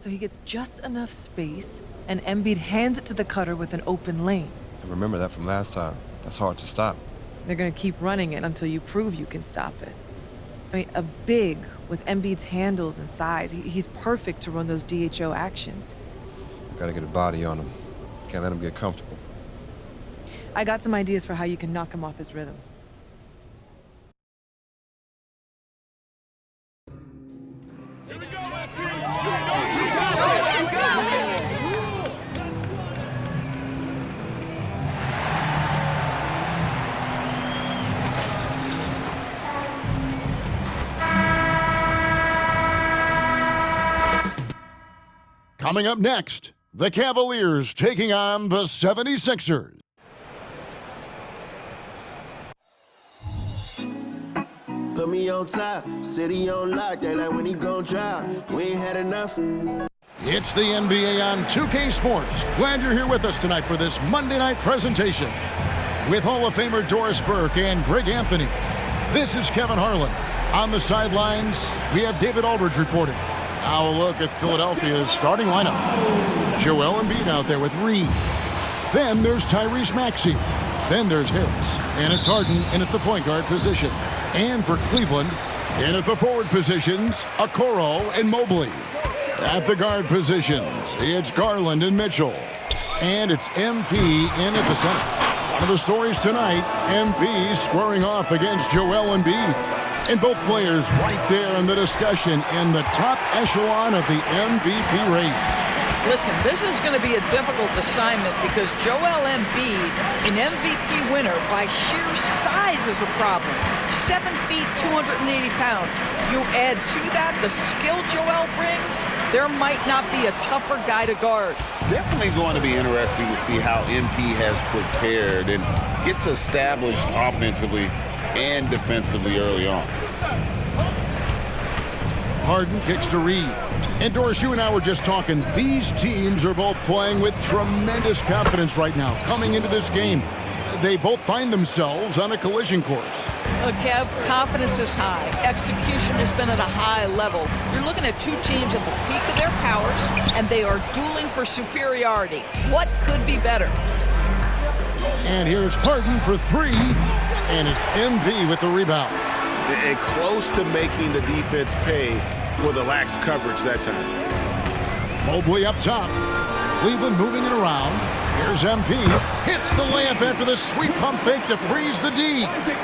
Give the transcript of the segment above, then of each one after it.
So he gets just enough space, and Embiid hands it to the cutter with an open lane. I remember that from last time. That's hard to stop. They're gonna keep running it until you prove you can stop it. I mean, a big with Embiid's handles and size, he's perfect to run those DHO actions. Gotta get a body on him. Can't let him get comfortable. I got some ideas for how you can knock him off his rhythm. Coming up next, the Cavaliers taking on the 76ers. Put me on top, city on lock, they like when he gon' drop. We ain't had enough. It's the NBA on 2K Sports. Glad you're here with us tonight for this Monday night presentation. With Hall of Famer Doris Burke and Greg Anthony, this is Kevin Harlan. On the sidelines, we have David Aldridge reporting. Now a look at Philadelphia's starting lineup. Joel Embiid out there with Reed. Then there's Tyrese Maxey. Then there's Harris. And it's Harden in at the point guard position. And for Cleveland, in at the forward positions, Okoro and Mobley. At the guard positions, it's Garland and Mitchell. And it's MP in at the center. One of the stories tonight, MP squaring off against Joel Embiid. And both players right there in the discussion in the top echelon of the MVP race. Listen, this is going to be a difficult assignment because Joel Embiid, an MVP winner by sheer size, is a problem. 7 feet, 280 pounds. You add to that the skill Joel brings, there might not be a tougher guy to guard. Definitely going to be interesting to see how MP has prepared and gets established offensively and defensively early on. Harden kicks to Reed. And Doris, you and I were just talking. These teams are both playing with tremendous confidence right now coming into this game. They both find themselves on a collision course. Kev, confidence is high. Execution has been at a high level. You're looking at two teams at the peak of their powers, and they are dueling for superiority. What could be better? And here's Harden for three, and it's MP with the rebound. And close to making the defense pay for the lax coverage that time. Mobley up top. Cleveland moving it around. Here's MP. Hits the layup after the sweet pump fake to freeze the D.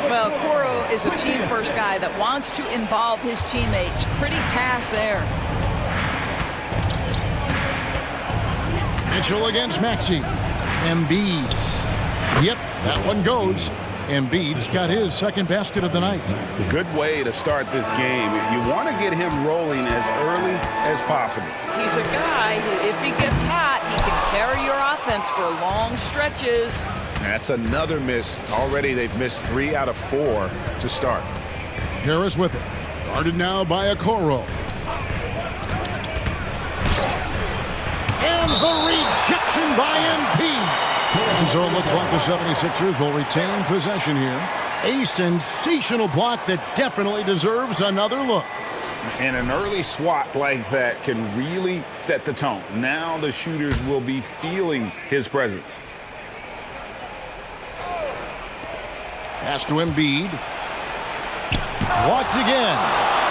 Well, Okoro is a team-first guy that wants to involve his teammates. Pretty pass there. Mitchell against Maxey. Embiid. Yep, that one goes. Embiid's got his second basket of the night. It's a good way to start this game. You want to get him rolling as early as possible. He's a guy who, if he gets hot, he can carry your offense for long stretches. That's another miss. Already they've missed 3 out of 4 to start. Harris with it. Guarded now by Okoro. And the rejection by MP. And so it looks like the 76ers will retain possession here. A sensational block that definitely deserves another look. And an early swat like that can really set the tone. Now the shooters will be feeling his presence. Pass to Embiid. Blocked again.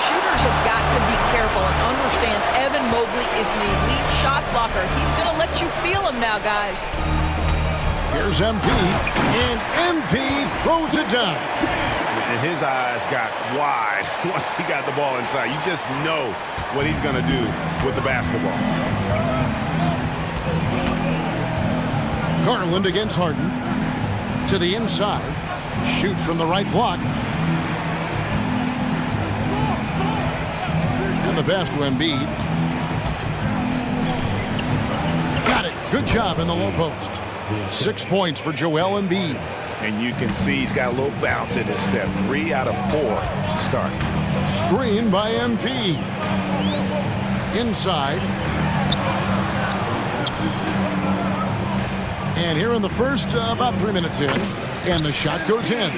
Shooters have got to be careful and understand Evan Mobley is an elite shot blocker. He's going to let you feel him now, guys. Here's MP, and MP throws it down. And his eyes got wide once he got the ball inside. You just know what he's going to do with the basketball. Garland against Harden. To the inside. Shoots from the right block. And the pass to Embiid. Got it. Good job in the low post. 6 points for Joel Embiid. And you can see he's got a little bounce in his step. 3 out of 4 to start. Screen by MP. Inside. And here in the first, about 3 minutes in. And the shot goes in.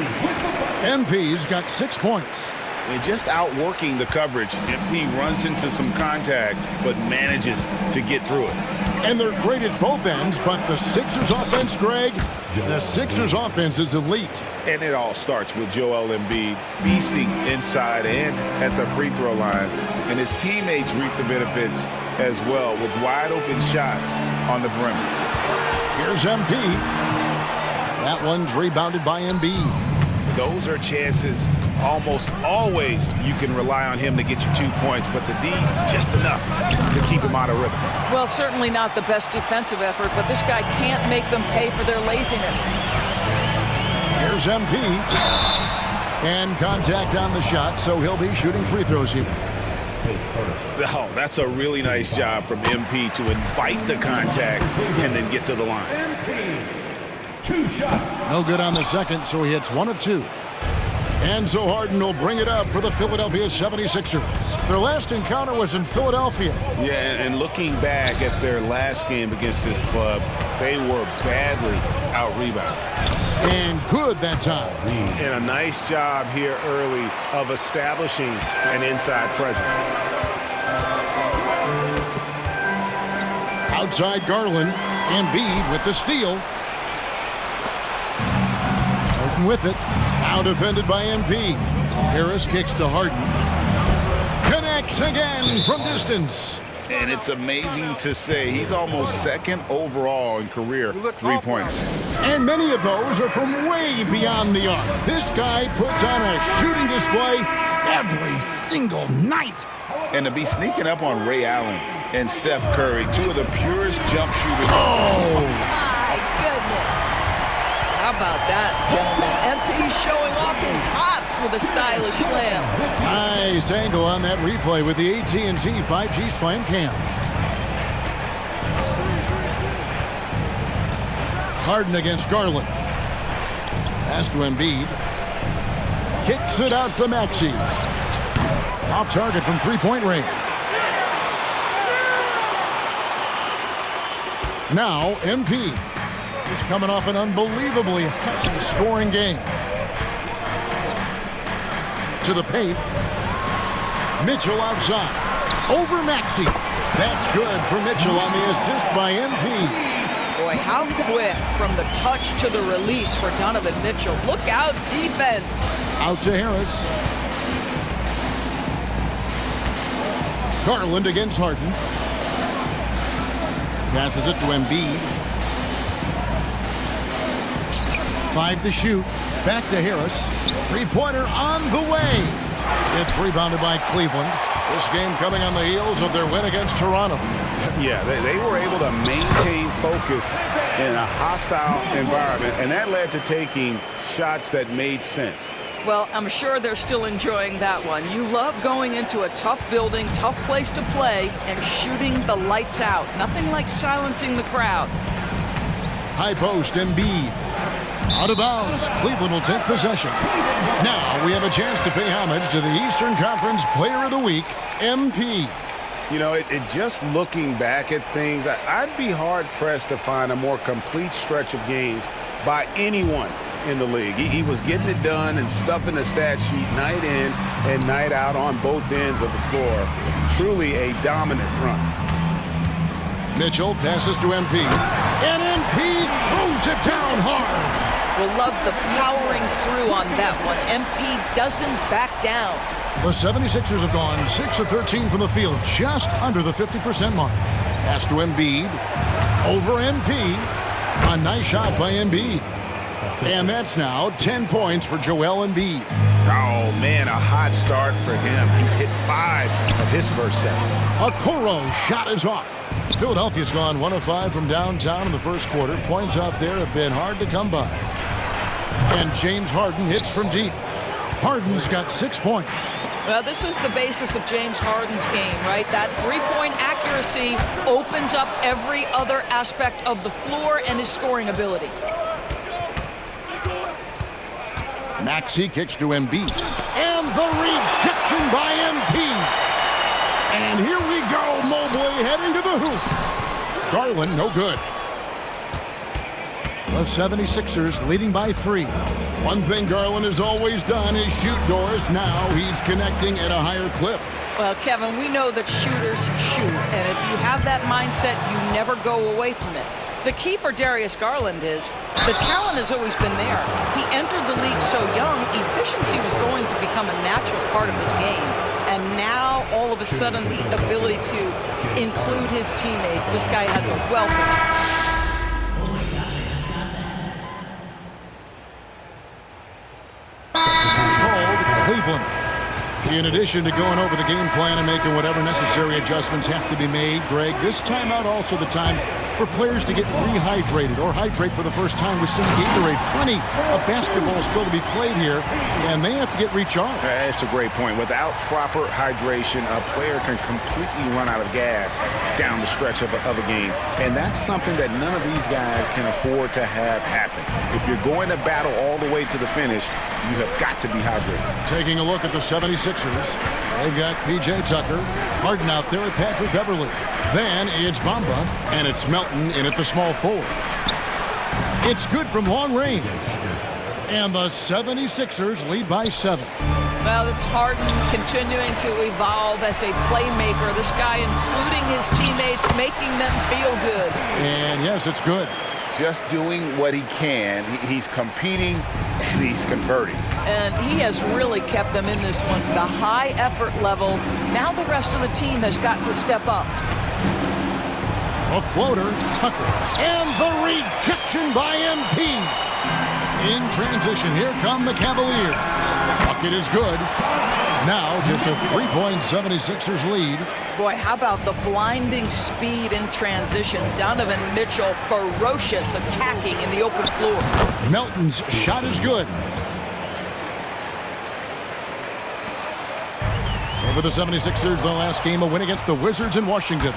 MP's got 6 points. and just outworking the coverage. MP runs into some contact, but manages to get through it. And they're great at both ends, but the Sixers offense, Greg, the Sixers offense is elite. And it all starts with Joel Embiid feasting inside and at the free throw line. And his teammates reap the benefits as well with wide open shots on the perimeter. Here's MP. That one's rebounded by Embiid. Those are chances almost always you can rely on him to get you 2 points, but the D just enough to keep him out of rhythm. Well, certainly not the best defensive effort, but this guy can't make them pay for their laziness. Here's MP. And contact on the shot, so he'll be shooting free throws here. Oh, that's a really nice job from MP to invite the contact and then get to the line. MP, 2 shots. No good on the second, so he hits 1 of 2. And so Harden will bring it up for the Philadelphia 76ers. Their last encounter was in Philadelphia. Yeah, and looking back at their last game against this club, they were badly out-rebounded. And good that time. And a nice job here early of establishing an inside presence. Outside Garland. Embiid with the steal. Harden with it. Now defended by MP. Harris kicks to Harden. Connects again from distance. And it's amazing to say he's almost second overall in career three-pointers. And many of those are from way beyond the arc. This guy puts on a shooting display every single night. And to be sneaking up on Ray Allen and Steph Curry, 2 of the purest jump shooters. Oh! My goodness. How about that, gentlemen? MP showing off his hops with a stylish slam. Nice angle on that replay with the AT&T 5G Slam Cam. Harden against Garland. Pass to Embiid. Kicks it out to Maxey. Off target from three-point range. Now MP is coming off an unbelievably high-scoring game. To the paint. Mitchell outside. Over Maxey. That's good for Mitchell on the assist by MP. Boy, how quick from the touch to the release for Donovan Mitchell. Look out, defense. Out to Harris. Garland against Harden. Passes it to Embiid. 5 to shoot. Back to Harris. Three-pointer on the way. It's rebounded by Cleveland. This game coming on the heels of their win against Toronto. Yeah, they were able to maintain focus in a hostile environment, and that led to taking shots that made sense. Well, I'm sure they're still enjoying that one. You love going into a tough building, tough place to play, and shooting the lights out. Nothing like silencing the crowd. High post, Embiid. Out of bounds. Cleveland will take possession. Now we have a chance to pay homage to the Eastern Conference Player of the Week, MP. You know, just looking back at things, I'd be hard-pressed to find a more complete stretch of games by anyone in the league. He was getting it done and stuffing the stat sheet night in and night out on both ends of the floor. Truly a dominant run. Mitchell passes to MP. And MP throws it down hard. We'll love the powering through on that one. MP doesn't back down. The 76ers have gone 6 of 13 from the field, just under the 50% mark. Pass to Embiid. Over MP. A nice shot by Embiid. And that's now 10 points for Joel Embiid. Oh, man, a hot start for him. He's hit 5 of his first 7. A Okoro shot is off. Philadelphia's gone 1 of 5 from downtown in the first quarter. Points out there have been hard to come by. And James Harden hits from deep. Harden's got 6 points. Well, this is the basis of James Harden's game, right? That three-point accuracy opens up every other aspect of the floor and his scoring ability. Maxey kicks to Embiid. And the rejection by MP. And here we go, Mobley heading to the hoop. Garland, no good. The 76ers leading by 3. One thing Garland has always done is shoot, Doris. Now he's connecting at a higher clip. Well, Kevin, we know that shooters shoot, and if you have that mindset, you never go away from it. The key for Darius Garland is the talent has always been there. He entered the league so young, efficiency was going to become a natural part of his game. And now, all of a sudden, the ability to include his teammates. This guy has a wealth of talent. Cleveland. In addition to going over the game plan and making whatever necessary adjustments have to be made, Greg, this timeout also the time for players to get rehydrated or hydrate for the first time with some Gatorade. Plenty of basketball still to be played here, and they have to get recharged. That's a great point. Without proper hydration, a player can completely run out of gas down the stretch of a game, and that's something that none of these guys can afford to have happen. If you're going to battle all the way to the finish, you have got to be hydrated. Taking a look at the 76ers, they've got P.J. Tucker, Harden out there at Patrick Beverly. Then it's Bamba, and it's Melton in at the small forward. It's good from long range. And the 76ers lead by 7. Well, it's Harden continuing to evolve as a playmaker. This guy including his teammates, making them feel good. And yes, it's good. Just doing what he can. He's competing, and he's converting. And he has really kept them in this one. The high effort level. Now the rest of the team has got to step up. A floater, Tucker. And the rejection by MP. In transition, here come the Cavaliers. Bucket is good. Now just a 3-point 76ers lead. Boy, how about the blinding speed in transition? Donovan Mitchell, ferocious, attacking in the open floor. Melton's shot is good. So for the 76ers, their last game, a win against the Wizards in Washington.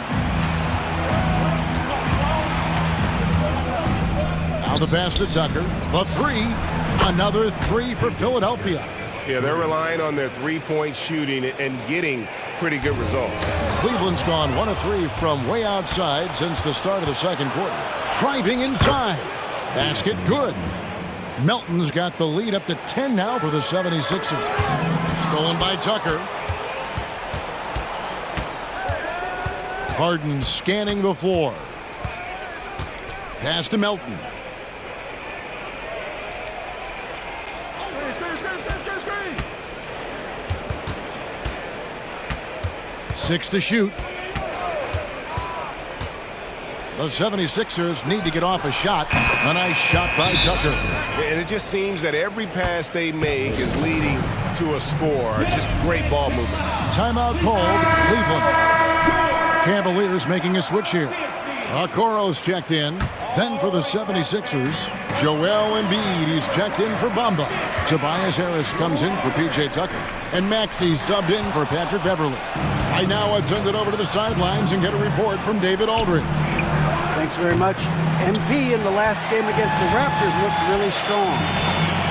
Now the pass to Tucker. The 3. Another 3 for Philadelphia. Yeah, they're relying on their three-point shooting and getting pretty good results. Cleveland's gone 1 of 3 from way outside since the start of the second quarter. Driving inside. Basket good. Melton's got the lead up to 10 now for the 76ers. Stolen by Tucker. Harden scanning the floor. Pass to Melton. Six to shoot. The 76ers need to get off a shot. A nice shot by Tucker. And it just seems that every pass they make is leading to a score. Just great ball movement. Timeout called. Cleveland. Cavaliers making a switch here. Okoro's checked in. Then for the 76ers, Joel Embiid. He's checked in for Bamba. Tobias Harris comes in for P.J. Tucker. And Maxey subbed in for Patrick Beverly. Right now, I'd send it over to the sidelines and get a report from David Aldridge. Thanks very much. MP in the last game against the Raptors looked really strong.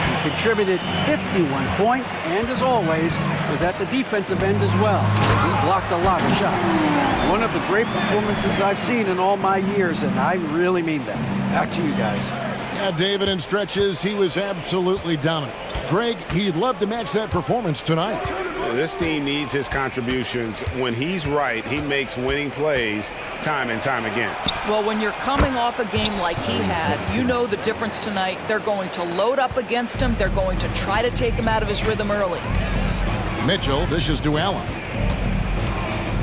He contributed 51 points and, as always, was at the defensive end as well. He blocked a lot of shots. One of the great performances I've seen in all my years, and I really mean that. Back to you guys. Yeah, David, in stretches, he was absolutely dominant. Greg, he'd love to match that performance tonight. This team needs his contributions. When he's right, he makes winning plays time and time again. Well, when you're coming off a game like he had, you know the difference tonight. They're going to load up against him. They're going to try to take him out of his rhythm early. Mitchell dishes to Allen.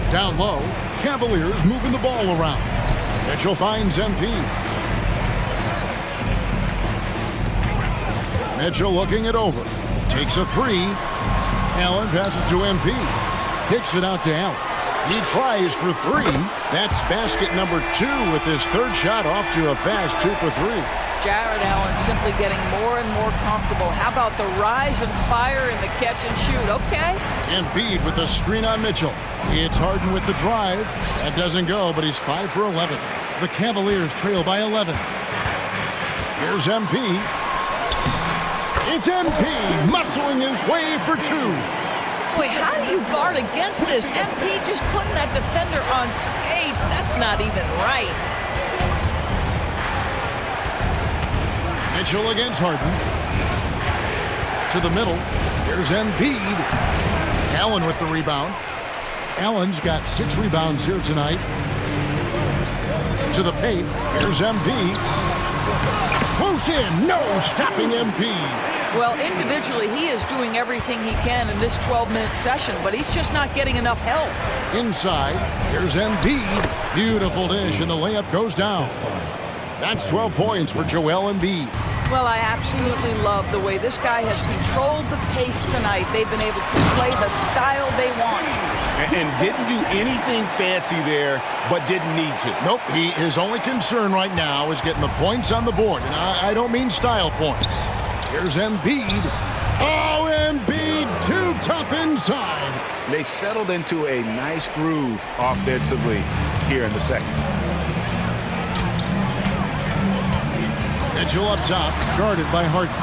Down low, Cavaliers moving the ball around. Mitchell finds MP. Mitchell looking it over. Takes a 3. Allen passes to MP. Kicks it out to Allen. He tries for 3. That's basket number 2 with his third shot off to a fast 2 for 3. Jared Allen simply getting more and more comfortable. How about the rise and fire in the catch and shoot? Okay. Embiid with the screen on Mitchell. It's Harden with the drive. That doesn't go, but he's 5 for 11. The Cavaliers trail by 11. Here's MP. It's MP muscling his way for 2. Wait, how do you guard against this? MP just putting that defender on skates. That's not even right. Mitchell against Harden. To the middle. Here's Embiid. Allen with the rebound. Allen's got 6 rebounds here tonight. To the paint. Here's Embiid. Close in. No stopping Embiid. Well, individually, he is doing everything he can in this 12-minute session, but he's just not getting enough help. Inside, here's Embiid. Beautiful dish, and the layup goes down. That's 12 points for Joel Embiid. Well, I absolutely love the way this guy has controlled the pace tonight. They've been able to play the style they want. And didn't do anything fancy there, but didn't need to. Nope, his only concern right now is getting the points on the board, and I don't mean style points. Here's Embiid. Oh, Embiid, too tough inside. They've settled into a nice groove offensively here in the second. Mitchell up top, guarded by Harden.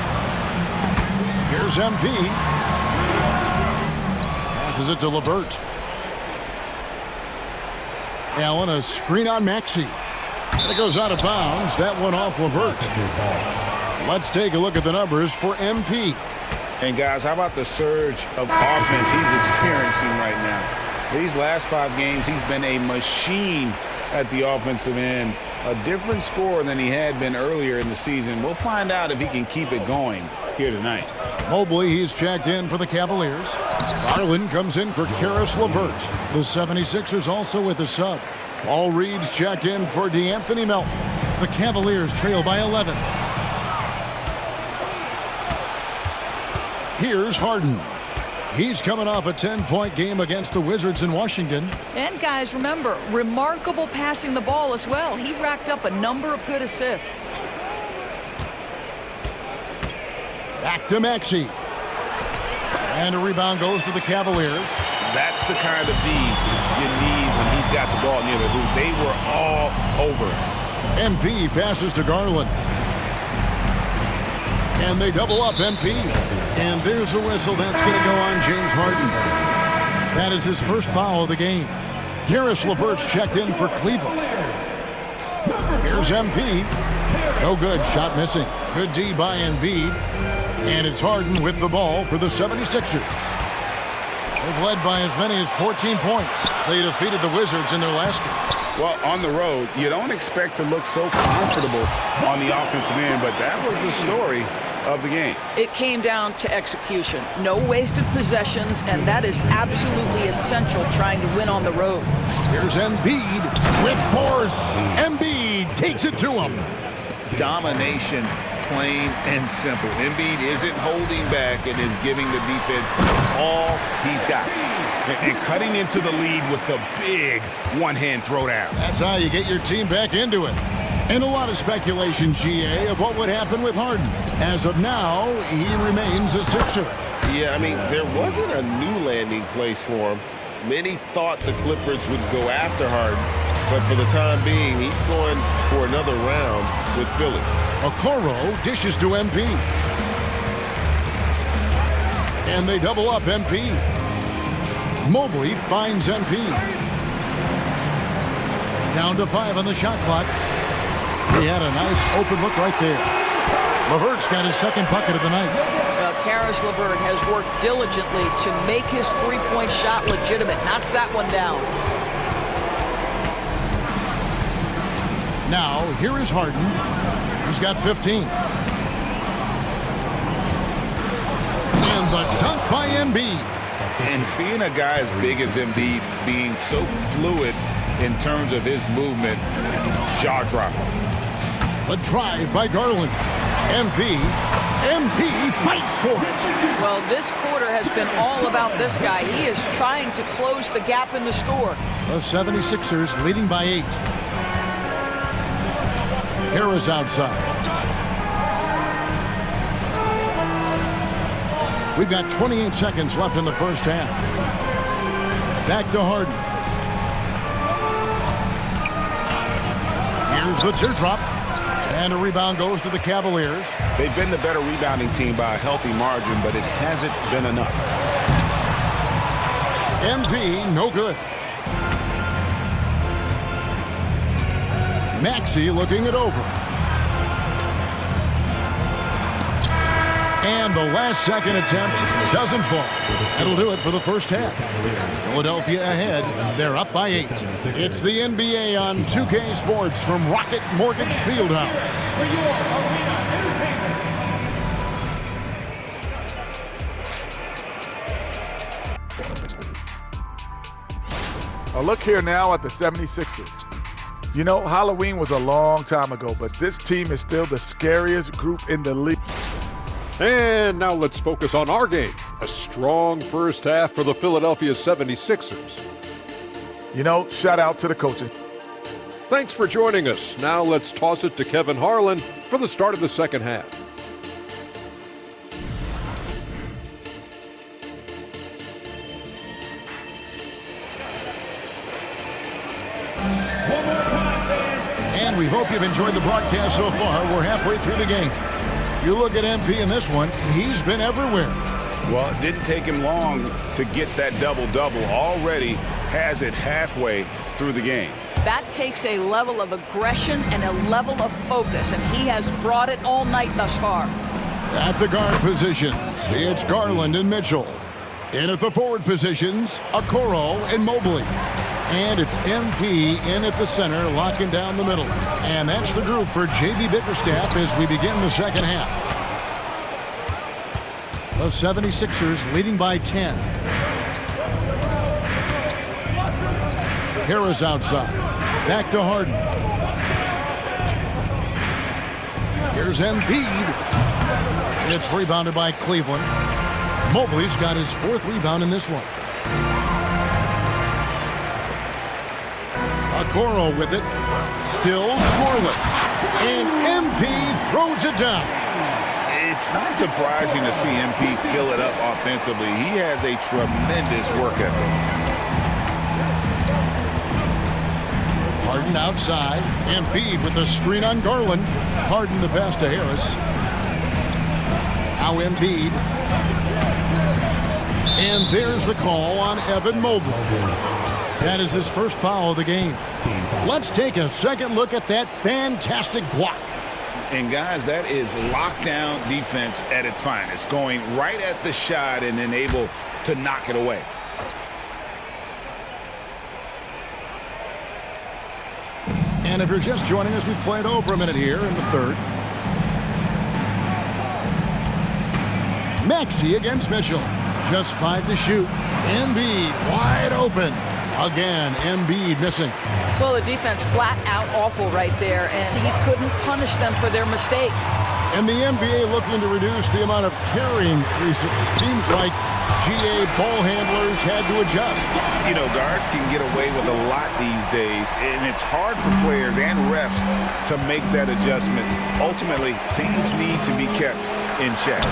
Here's Embiid. Passes it to LeVert. Allen, a screen on Maxey. And it goes out of bounds. That one off LeVert. Let's take a look at the numbers for MP. And guys, how about the surge of offense he's experiencing right now? These last 5 games, he's been a machine at the offensive end. A different score than he had been earlier in the season. We'll find out if he can keep it going here tonight. Mobley, he's checked in for the Cavaliers. Garland comes in for Karis LeVert. The 76ers also with a sub. Paul Reed's checked in for DeAnthony Melton. The Cavaliers trail by 11. Here's Harden. He's coming off a 10-point game against the Wizards in Washington. And guys, remember, remarkable passing the ball as well. He racked up a number of good assists. Back to Maxey. And a rebound goes to the Cavaliers. That's the kind of D you need when he's got the ball near the hoop. They were all over it. MP passes to Garland. And they double up MP. And there's a whistle. That's going to go on James Harden. That is his first foul of the game. Karis LeVert's checked in for Cleveland. Here's MP. No good. Shot missing. Good D by Embiid. And it's Harden with the ball for the 76ers. They've led by as many as 14 points. They defeated the Wizards in their last game. Well, on the road, you don't expect to look so comfortable on the offensive end, but that was the story of the game. It came down to execution. No wasted possessions, and that is absolutely essential trying to win on the road. Here's Embiid with force. Embiid takes it to him. Domination, plain and simple. Embiid isn't holding back and is giving the defense all he's got. And cutting into the lead with the big one-hand throwdown. That's how you get your team back into it. And a lot of speculation, GA, of what would happen with Harden. As of now, he remains a Sixer. Yeah, I mean, there wasn't a new landing place for him. Many thought the Clippers would go after Harden, but for the time being, he's going for another round with Philly. Okoro dishes to MP. And they double up MP. Mobley finds MP. Down to 5 on the shot clock. He had a nice open look right there. LeVert's got his second bucket of the night. Karis LeVert has worked diligently to make his three-point shot legitimate. Knocks that one down. Now, here is Harden. He's got 15. And the dunk by Embiid. And seeing a guy as big as Embiid being so fluid in terms of his movement, jaw-dropping. The drive by Garland. MP fights for it. Well, this quarter has been all about this guy. He is trying to close the gap in the score. The 76ers leading by 8. Harris outside. We've got 28 seconds left in the first half. Back to Harden. Here's the teardrop. And a rebound goes to the Cavaliers. They've been the better rebounding team by a healthy margin, but it hasn't been enough. MP, no good. Maxey looking it over. And the last-second attempt doesn't fall. That'll do it for the first half. Philadelphia ahead. They're up by 8. It's the NBA on 2K Sports from Rocket Mortgage Fieldhouse. For your arena entertainment. A look here now at the 76ers. You know, Halloween was a long time ago, but this team is still the scariest group in the league. And now let's focus on our game. A strong first half for the Philadelphia 76ers. You know, shout out to the coaches. Thanks for joining us. Now let's toss it to Kevin Harlan for the start of the second half. And we hope you've enjoyed the broadcast so far. We're halfway through the game. You look at MP in this one, he's been everywhere. Well, it didn't take him long to get that double-double. Already has it halfway through the game. That takes a level of aggression and a level of focus, and he has brought it all night thus far. At the guard positions, it's Garland and Mitchell. In at the forward positions, Okoro and Mobley. And it's MP in at the center, locking down the middle. And that's the group for J.B. Bickerstaff as we begin the second half. The 76ers leading by 10. Harris outside. Back to Harden. Here's Embiid. It's rebounded by Cleveland. Mobley's got his 4th rebound in this one. Okoro with it, still scoreless, and MP throws it down. It's not surprising to see MP fill it up offensively. He has a tremendous work ethic. Harden outside, Embiid with the screen on Garland. Harden the pass to Harris. Now Embiid. And there's the call on Evan Mobley. That is his first foul of the game. Let's take a second look at that fantastic block. And guys, that is lockdown defense at its finest, going right at the shot and then able to knock it away. And if you're just joining us, we played over a minute here in the third. Maxey against Mitchell. Just 5 to shoot. Embiid wide open. Again, Embiid missing. Well, the defense flat out awful right there, and he couldn't punish them for their mistake. And the NBA looking to reduce the amount of carrying recently. Seems like GA ball handlers had to adjust. You know, guards can get away with a lot these days, and it's hard for players and refs to make that adjustment. Ultimately, things need to be kept in check.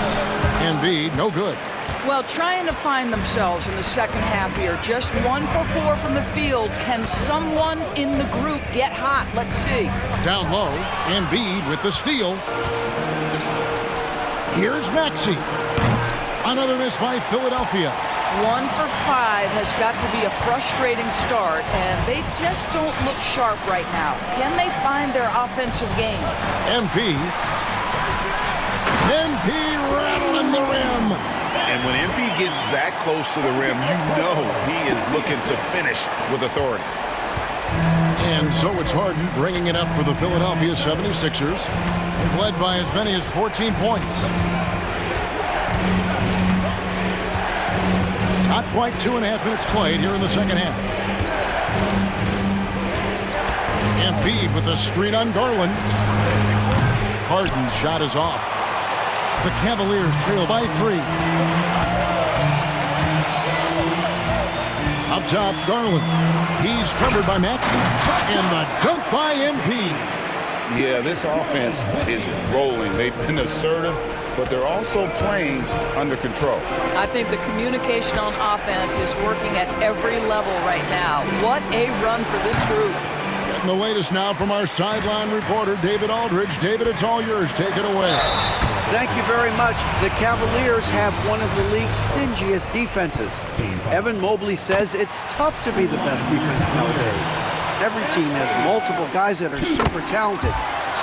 Embiid, no good. Well, trying to find themselves in the second half here. Just 1 for 4 from the field. Can someone in the group get hot? Let's see. Down low, Embiid with the steal. Here's Maxey. Another miss by Philadelphia. 1 for 5 has got to be a frustrating start, and they just don't look sharp right now. Can they find their offensive game? MP rattling the rim. And when MP gets that close to the rim, you know he is looking to finish with authority. And so it's Harden bringing it up for the Philadelphia 76ers. They've led by as many as 14 points. Not quite 2.5 minutes played here in the second half. Embiid with a screen on Garland. Harden's shot is off. The Cavaliers trail by 3. Up top, Garland. He's covered by Maxey. And the dunk by MP. Yeah, this offense is rolling. They've been assertive, but they're also playing under control. I think the communication on offense is working at every level right now. What a run for this group. Getting the latest now from our sideline reporter, David Aldridge. David, it's all yours. Take it away. Thank you very much. The Cavaliers have one of the league's stingiest defenses. Evan Mobley says it's tough to be the best defense nowadays. Every team has multiple guys that are super talented.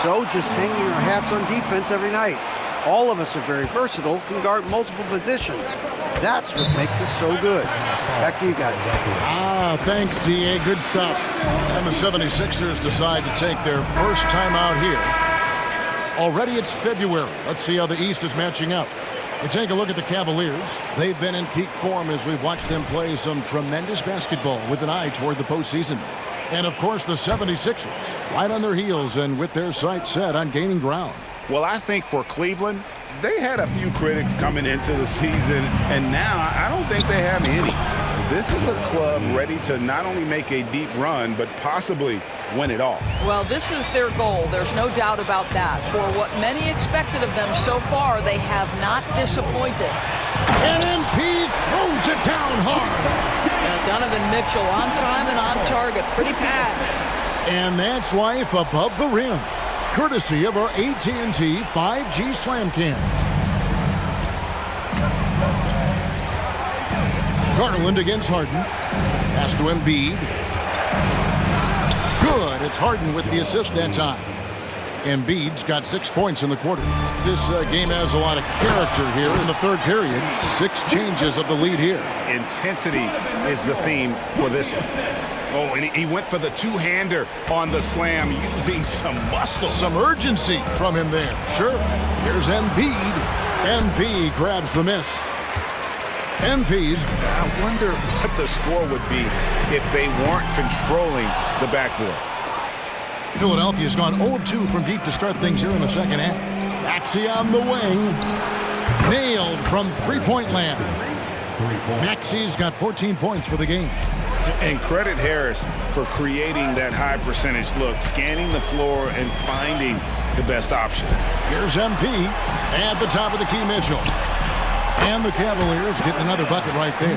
So just hanging our hats on defense every night. All of us are very versatile, can guard multiple positions. That's what makes us so good. Back to you guys. Thanks, D.A. Good stuff. And the 76ers decide to take their first time out here. Already it's February. Let's see how the East is matching up. You take a look at the Cavaliers. They've been in peak form as we've watched them play some tremendous basketball with an eye toward the postseason. And, of course, the 76ers, right on their heels and with their sights set on gaining ground. Well, I think for Cleveland, they had a few critics coming into the season, and now I don't think they have any. This is a club ready to not only make a deep run, but possibly win it all. Well, this is their goal. There's no doubt about that. For what many expected of them so far, they have not disappointed. And MP throws it down hard. Donovan Mitchell on time and on target. Pretty pass. And that's life above the rim, courtesy of our AT&T 5G Slam Cam. Garland against Harden. Pass to Embiid. Good. It's Harden with the assist that time. Embiid's got 6 points in the quarter. This game has a lot of character here in the third period. 6 changes of the lead here. Intensity is the theme for this one. Oh, and he went for the two-hander on the slam using some muscle. Some urgency from him there. Sure. Here's Embiid. MP grabs the miss. MP's. I wonder what the score would be if they weren't controlling the backboard. Philadelphia's gone 0 of 2 from deep to start things here in the second half. Maxey on the wing. Nailed from three-point land. Maxey's got 14 points for the game. And credit Harris for creating that high percentage look, scanning the floor and finding the best option. Here's MP at the top of the key, Mitchell. And the Cavaliers getting another bucket right there.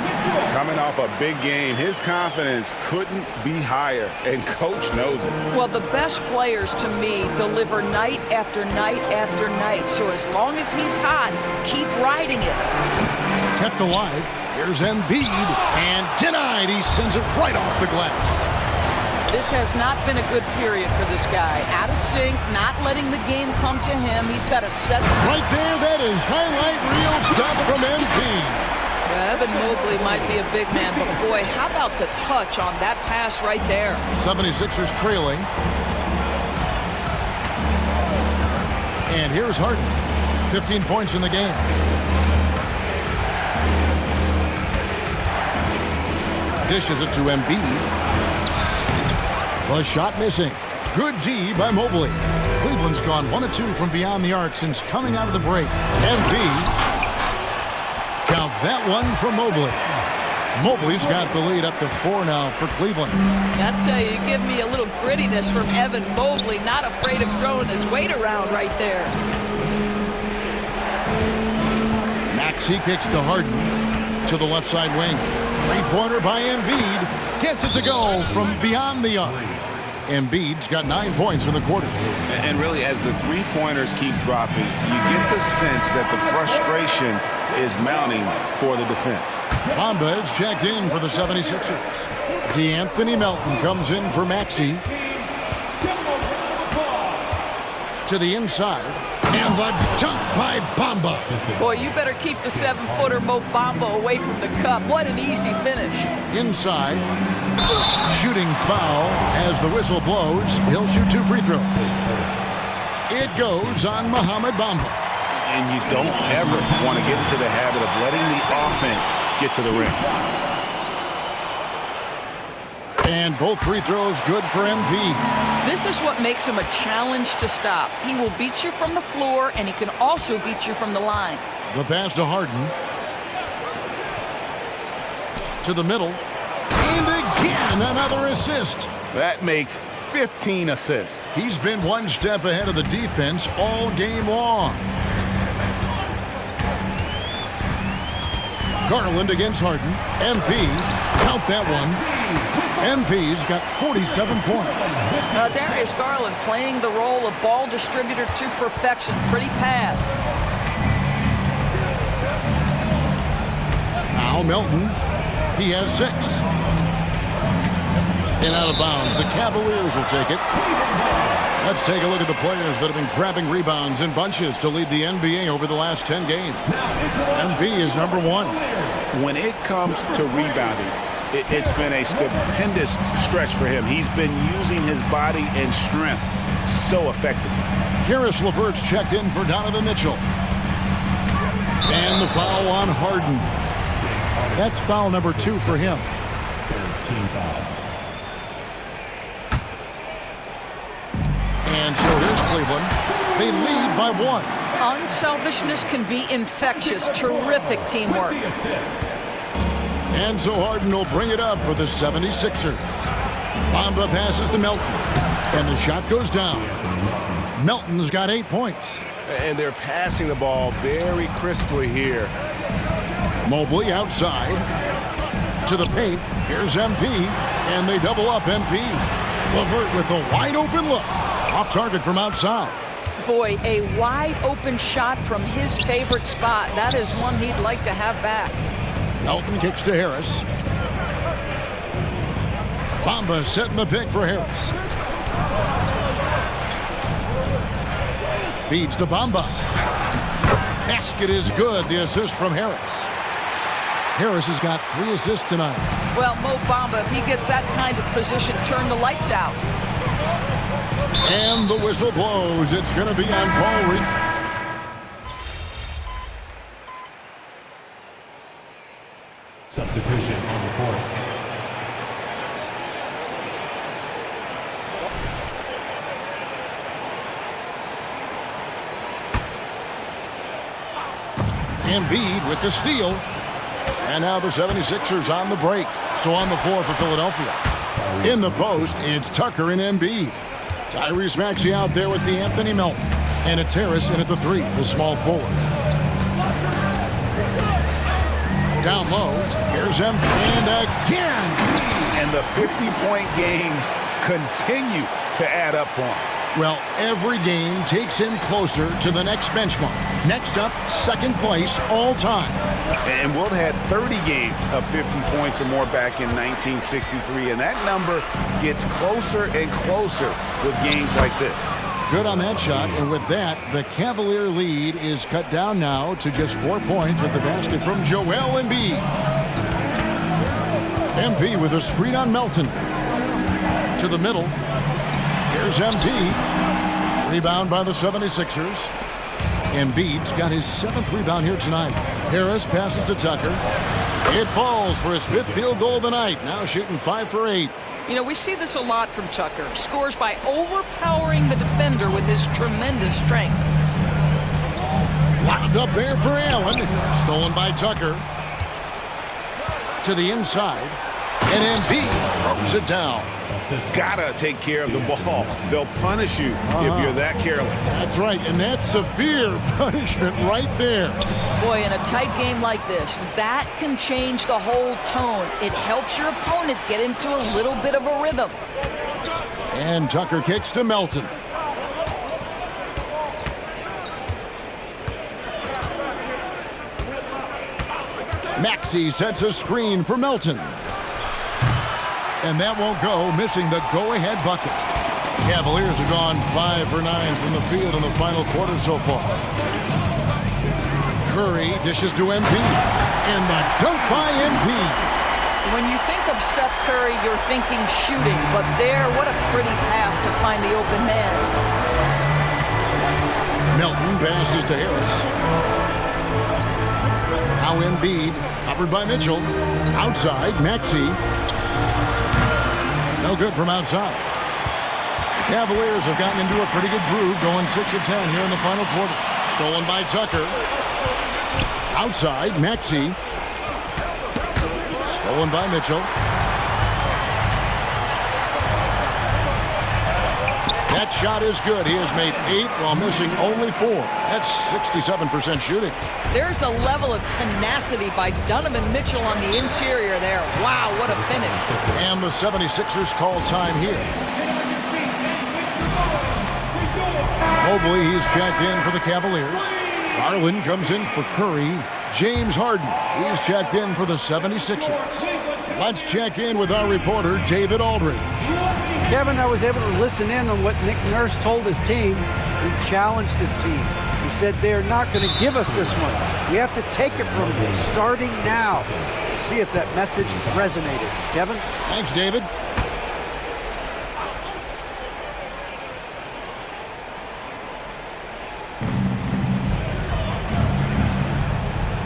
Coming off a big game, his confidence couldn't be higher, and Coach knows it. Well, the best players, to me, deliver night after night after night. So as long as he's hot, keep riding it. Kept alive. Here's Embiid, and denied. He sends it right off the glass. This has not been a good period for this guy. Out of sync, not letting the game come to him. He's got a set. Right there, that is highlight reel stuff from MP. Evan Mobley might be a big man, but boy, how about the touch on that pass right there? 76ers trailing. And here's Harden. 15 points in the game. Dishes it to Embiid. The shot missing. Good D by Mobley. Cleveland's gone 1 of 2 from beyond the arc since coming out of the break. Embiid. Count that one from Mobley. Mobley's got the lead up to 4 now for Cleveland. I tell you, you give me a little grittiness from Evan Mobley. Not afraid of throwing his weight around right there. Maxey kicks to Harden to the left side wing. Three-pointer by Embiid. Gets it to go from beyond the arc. Embiid's got 9 points in the quarter. And really, as the three-pointers keep dropping, you get the sense that the frustration is mounting for the defense. Bamba is checked in for the 76ers. DeAnthony Melton comes in for Maxey. To the inside. And the dunk by Bamba. Boy, you better keep the 7-footer Mo Bamba away from the cup. What an easy finish. Inside. Shooting foul as the whistle blows. He'll shoot 2 free throws. It goes on Mohamed Bamba. And you don't ever want to get into the habit of letting the offense get to the rim. And both free throws good for MP. This is what makes him a challenge to stop. He will beat you from the floor, and he can also beat you from the line. The pass to Harden. To the middle. And again, another assist. That makes 15 assists. He's been 1 step ahead of the defense all game long. Garland against Harden. MP, count that one. MP's got 47 points. Darius Garland playing the role of ball distributor to perfection. Pretty pass. Now Melton, he has 6. And out of bounds, the Cavaliers will take it. Let's take a look at the players that have been grabbing rebounds in bunches to lead the NBA over the last 10 games. MB is number 1. When it comes to rebounding, it's been a stupendous stretch for him. He's been using his body and strength so effectively. Karis LeVert's checked in for Donovan Mitchell. And the foul on Harden. That's foul number 2 for him. And so here's Cleveland. They lead by 1. Unselfishness can be infectious. Terrific teamwork. And so Harden will bring it up for the 76ers. Bamba passes to Melton. And the shot goes down. Melton's got 8 points. And they're passing the ball very crisply here. Mobley outside. To the paint. Here's MP. And they double up MP. LeVert with a wide open look. Off target from outside. Boy, a wide open shot from his favorite spot. That is one he'd like to have back. Melton kicks to Harris. Bamba setting the pick for Harris. Feeds to Bamba. Basket is good. The assist from Harris. Harris has got 3 assists tonight. Well, Mo Bamba, if he gets that kind of position, turn the lights out. And the whistle blows. It's going to be on Paul Reed. Substitution on the court. Embiid with the steal. And now the 76ers on the break. So on the floor for Philadelphia. In the post, it's Tucker and Embiid. Tyrese Maxey out there with Anthony Melton. And it's Harris in at the 3, the small forward. Down low, here's Embiid. And again! And the 50-point games continue to add up for him. Well, every game takes him closer to the next benchmark. Next up, second place all time. And Wilt had 30 games of 50 points or more back in 1963, and that number gets closer and closer with games like this. Good on that shot, and with that, the Cavalier lead is cut down now to just 4 points with the basket from Joel Embiid. MP with a screen on Melton. To the middle. Here's MP. Rebound by the 76ers. Embiid's got his 7th rebound here tonight. Harris passes to Tucker. It falls for his 5th field goal of the night. Now shooting 5 for 8. You know, we see this a lot from Tucker. Scores by overpowering the defender with his tremendous strength. Wound up there for Allen. Stolen by Tucker. To the inside. And Embiid throws it down. Gotta take care of the ball. They'll punish you if you're that careless. That's right, and that's severe punishment right there. Boy, in a tight game like this, that can change the whole tone. It helps your opponent get into a little bit of a rhythm. And Tucker kicks to Melton. Maxey sets a screen for Melton. And that won't go, missing the go-ahead bucket. Cavaliers have gone 5 for 9 from the field in the final quarter so far. Curry dishes to MP. And the dunk by MP. When you think of Seth Curry, you're thinking shooting. But there, what a pretty pass to find the open man. Melton passes to Harris. Now Embiid, covered by Mitchell. Outside, Maxey. No good from outside. The Cavaliers have gotten into a pretty good groove, going 6 of 10 here in the final quarter. Stolen by Tucker. Outside, Maxey. Stolen by Mitchell. That shot is good. He has made 8 while missing only 4. That's 67% shooting. There's a level of tenacity by Donovan Mitchell on the interior there. Wow, what a finish. And the 76ers call time here. Mobley, he's checked in for the Cavaliers. Garland comes in for Curry. James Harden, he's checked in for the 76ers. Let's check in with our reporter, David Aldridge. Kevin, I was able to listen in on what Nick Nurse told his team. He challenged his team. He said they're not going to give us this one. We have to take it from them starting now. We'll see if that message resonated. Kevin? Thanks, David.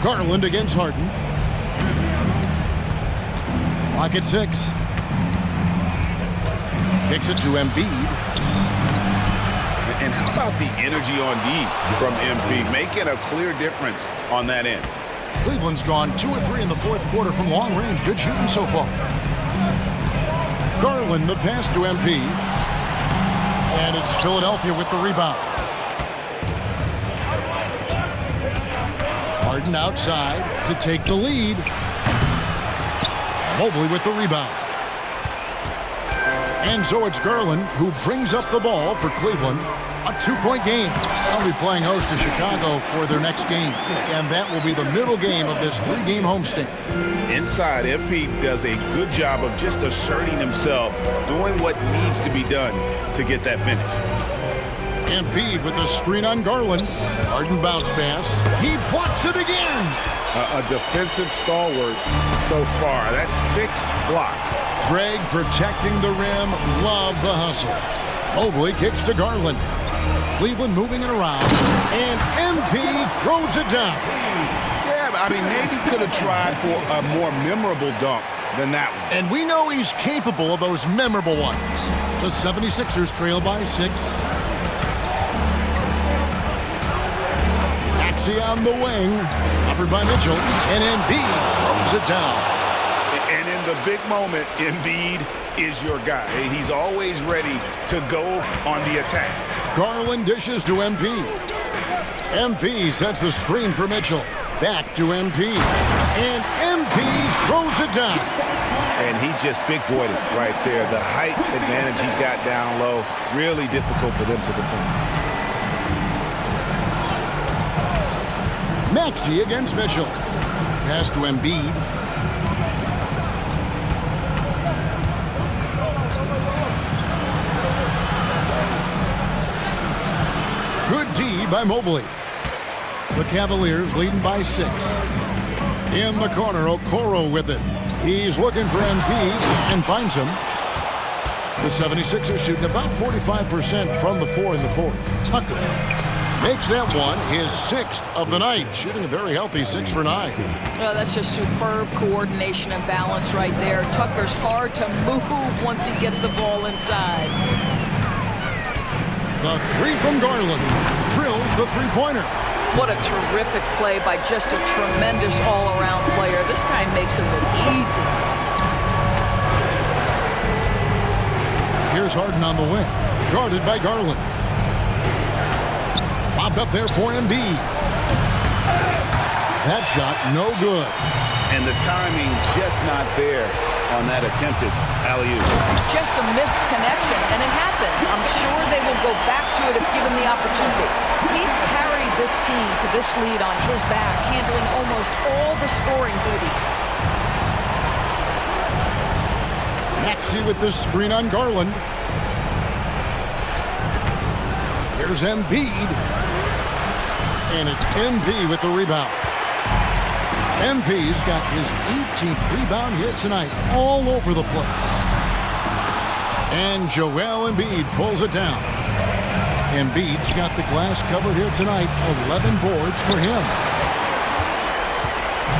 Garland against Harden. Clock at 6. Kicks it to Embiid. And how about the energy on D from Embiid, making a clear difference on that end. Cleveland's gone 2 of 3 in the fourth quarter from long range. Good shooting so far. Garland, the pass to MP. And it's Philadelphia with the rebound. Harden outside to take the lead. Mobley with the rebound. And so it's Garland who brings up the ball for Cleveland. A 2-point game. They'll be playing host to Chicago for their next game. And that will be the middle game of this 3-game homestand. Inside, MP does a good job of just asserting himself, doing what needs to be done to get that finish. Embiid with the screen on Garland. Harden bounce pass. He blocks it again. A defensive stalwart so far. That's 6 blocks. Greg protecting the rim. Love the hustle. Mobley kicks to Garland. Cleveland moving it around. And MP throws it down. Yeah, I mean, maybe could have tried for a more memorable dunk than that one. And we know he's capable of those memorable ones. The 76ers trail by 6. On the wing, covered by Mitchell, and Embiid throws it down. And in the big moment, Embiid is your guy. He's always ready to go on the attack. Garland dishes to MP. MP sets the screen for Mitchell. Back to MP. And MP throws it down. And he just big-boyed it right there. The height advantage he's got down low, really difficult for them to defend. Maxey against Mitchell. Pass to Embiid. Good D by Mobley. The Cavaliers leading by 6. In the corner, Okoro with it. He's looking for MP and finds him. The 76ers shooting about 45% from the 4 in the fourth. Tucker makes that one his 6th of the night, shooting a very healthy 6 for 9. Well, that's just superb coordination and balance right there. Tucker's hard to move once he gets the ball inside. The 3 from Garland drills the 3-pointer. What a terrific play by just a tremendous all-around player. This guy makes it look easy. Here's Harden on the wing, guarded by Garland. Popped up there for Embiid. That shot, no good. And the timing just not there on that attempted alley-oop. Just a missed connection, and it happens. I'm sure they will go back to it if given the opportunity. He's carried this team to this lead on his back, handling almost all the scoring duties. Maxey with the screen on Garland. Here's Embiid. And it's MP with the rebound. MP's got his 18th rebound here tonight, all over the place. And Joel Embiid pulls it down. Embiid's got the glass covered here tonight, 11 boards for him.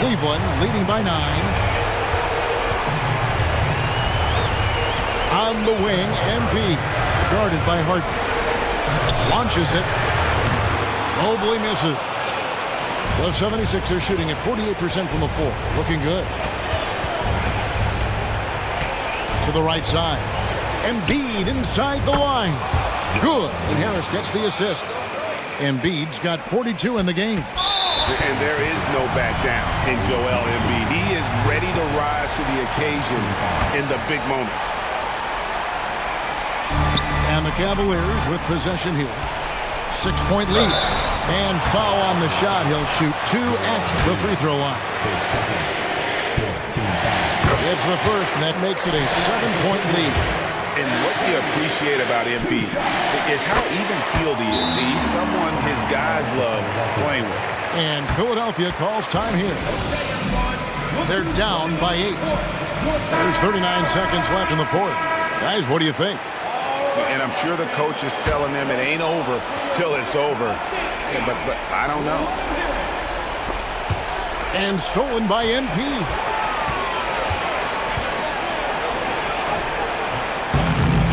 Cleveland leading by 9. On the wing, MP, guarded by Harden. Launches it. Mobley misses. The 76ers shooting at 48% from the 4. Looking good. To the right side. Embiid inside the line. Good. And Harris gets the assist. Embiid's got 42 in the game. And there is no back down in Joel Embiid. He is ready to rise to the occasion in the big moments. And the Cavaliers with possession here. 6-point lead. And foul on the shot. He'll shoot 2 at the free throw line. It's the first, and that makes it a 7-point lead. And what we appreciate about MP is how even-keeled he is. He's someone his guys love playing with. And Philadelphia calls time here. They're down by 8. There's 39 seconds left in the fourth. Guys, what do you think? And I'm sure the coach is telling them it ain't over till it's over. Yeah, but I don't know. And stolen by MP.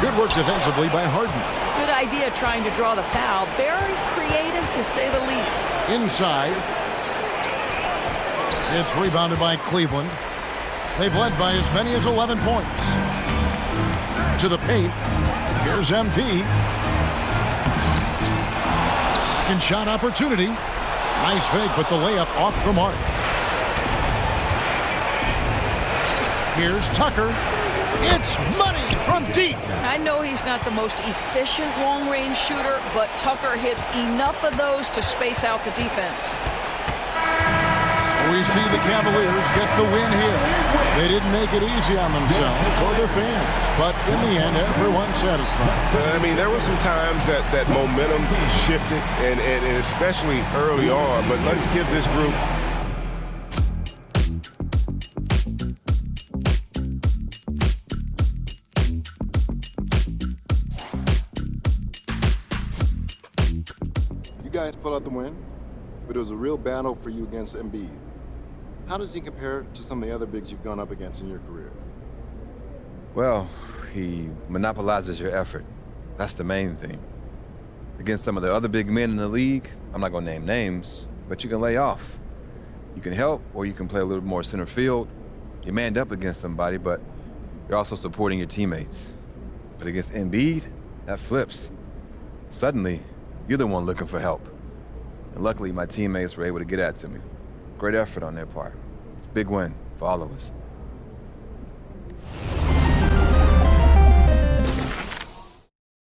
Good work defensively by Harden. Good idea trying to draw the foul. Very creative, to say the least. Inside. It's rebounded by Cleveland. They've led by as many as 11 points. To the paint. Here's MP. Second shot opportunity. Nice fake, but the layup off the mark. Here's Tucker. It's money from deep. I know he's not the most efficient long-range shooter, but Tucker hits enough of those to space out the defense. We see the Cavaliers get the win here. They didn't make it easy on themselves or their fans, but in the end, everyone's satisfied. I mean, there were some times that momentum shifted, and especially early on, but let's give this group You guys pulled out the win, but it was a real battle for you against Embiid. How does he compare to some of the other bigs you've gone up against in your career? Well, he monopolizes your effort. That's the main thing. Against some of the other big men in the league, I'm not gonna name names, but you can lay off. You can help, or you can play a little more center field. You manned up against somebody, but you're also supporting your teammates. But against Embiid, that flips. Suddenly, you're the one looking for help. And luckily, my teammates were able to get at to me. Great effort on their part. Big win for all of us.